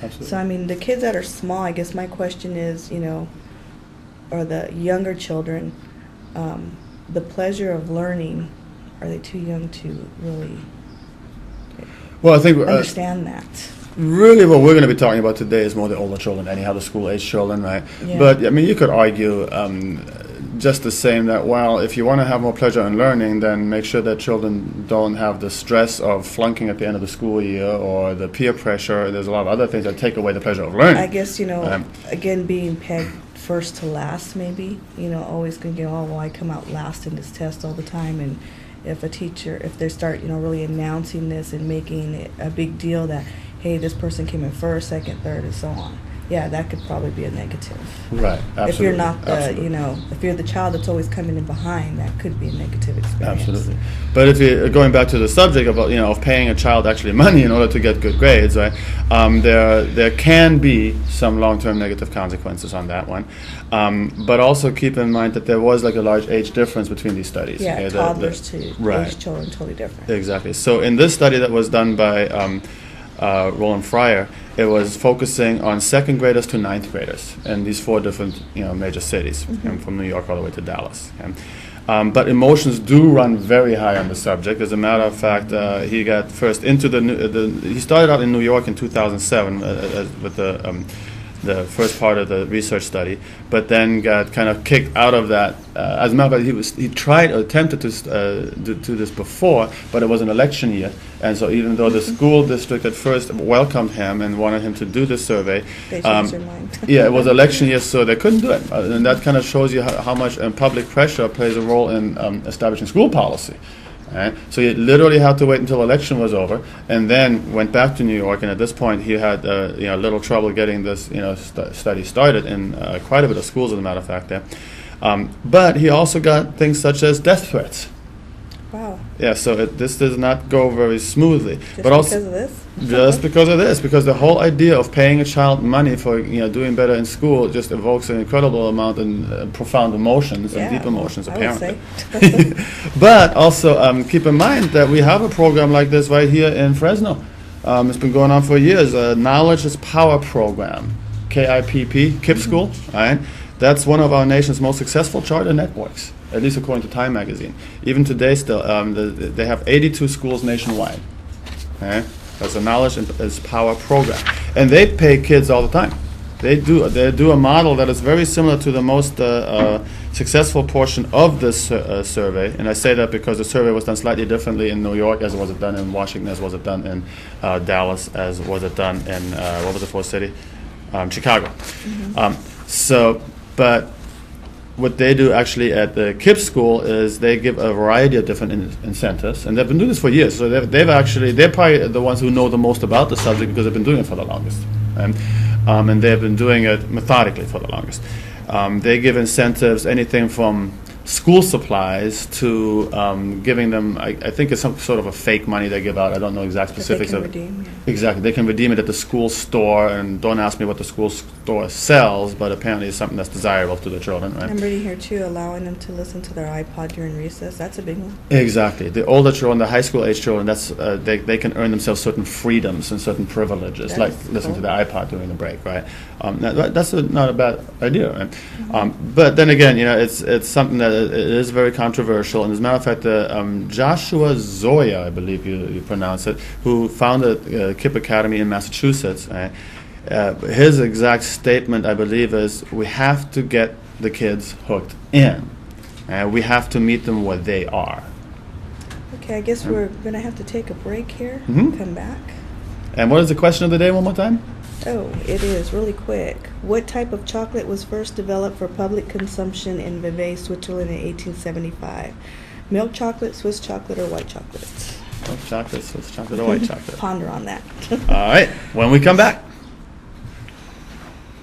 absolutely. So, I mean, the kids that are small, I guess my question is, or the younger children, the pleasure of learning, are they too young to really Well, I think understand that? really what we're going to be talking about today is more the older children, anyhow, the school-age children, right? Yeah. But, I mean, you could argue just the same that, well, if you want to have more pleasure in learning, then make sure that children don't have the stress of flunking at the end of the school year or the peer pressure. There's a lot of other things that take away the pleasure of learning. I guess, again, being pegged first to last, maybe, always thinking, oh, well, I come out last in this test all the time. And if they start, really announcing this and making it a big deal that, hey, this person came in first, second, third, and so on. Yeah, that could probably be a negative. Right, absolutely. If you're not absolutely. if you're the child that's always coming in behind, that could be a negative experience. Absolutely. But if you're going back to the subject of of paying a child actually money in order to get good grades, right? There can be some long-term negative consequences on that one. But also keep in mind that there was like a large age difference between these studies. Yeah, okay? toddlers to right. age children, totally different. Exactly. So in this study that was done by Roland Fryer, it was focusing on second graders to ninth graders in these 4 different major cities, from New York all the way to Dallas. But emotions do run very high on the subject. As a matter of fact, he got first into he started out in New York in 2007 with the first part of the research study, but then got kind of kicked out of that. As a matter of fact, he attempted to do this before, but it was an election year, and so even though the school district at first welcomed him and wanted him to do this survey, they changed their mind. yeah, it was election year, so they couldn't do it, and that kind of shows you how much public pressure plays a role in establishing school policy. Right? So he literally had to wait until election was over, and then went back to New York. And at this point, he had little trouble getting this study started in quite a bit of schools, as a matter of fact. There, but he also got things such as death threats. Wow. Yeah, so this does not go very smoothly. Just but also because of this? just because of this, because the whole idea of paying a child money for doing better in school just evokes an incredible amount of profound emotions and deep emotions, apparently. I would say. But also keep in mind that we have a program like this right here in Fresno. It's been going on for years. Knowledge is Power program, KIPP, KIPP School. Right? That's one of our nation's most successful charter networks, at least according to Time magazine. Even today, still, they have 82 schools nationwide. Okay? That's a Knowledge is Power program, and they pay kids all the time. They do a model that is very similar to the most successful portion of this survey, and I say that because the survey was done slightly differently in New York, as was it done in Washington, as was it done in Dallas, as was it done in what was the fourth city, Chicago. But what they do actually at the KIPP school is they give a variety of different incentives, and they've been doing this for years. So they're probably the ones who know the most about the subject because they've been doing it for the longest, and they've been doing it methodically for the longest. They give incentives, anything from school supplies to giving them, I think it's some sort of a fake money they give out. I don't know exact specifics they can of it. redeem, yeah. Exactly. They can redeem it at the school store, and don't ask me what the school store sells, but apparently it's something that's desirable to the children, right? I'm reading here too, allowing them to listen to their iPod during recess. That's a big one. Exactly. The older children, the high school age children, that's they can earn themselves certain freedoms and certain privileges, That like is listening to cool. the iPod during the break, right? That's not a bad idea, right? But then again, it's something that it is very controversial. And as a matter of fact, Joshua Zoya, I believe you pronounce it, who founded KIPP Academy in Massachusetts, his exact statement, I believe, is we have to get the kids hooked in. We have to meet them where they are. Okay, I guess we're going to have to take a break here. Mhm. Come back. And what is the question of the day one more time? Oh, it is really quick. What type of chocolate was first developed for public consumption in Vevey, Switzerland in 1875? Milk chocolate, Swiss chocolate, or white chocolate? Milk chocolate, Swiss chocolate, or white chocolate? Ponder on that. All right, when we come back.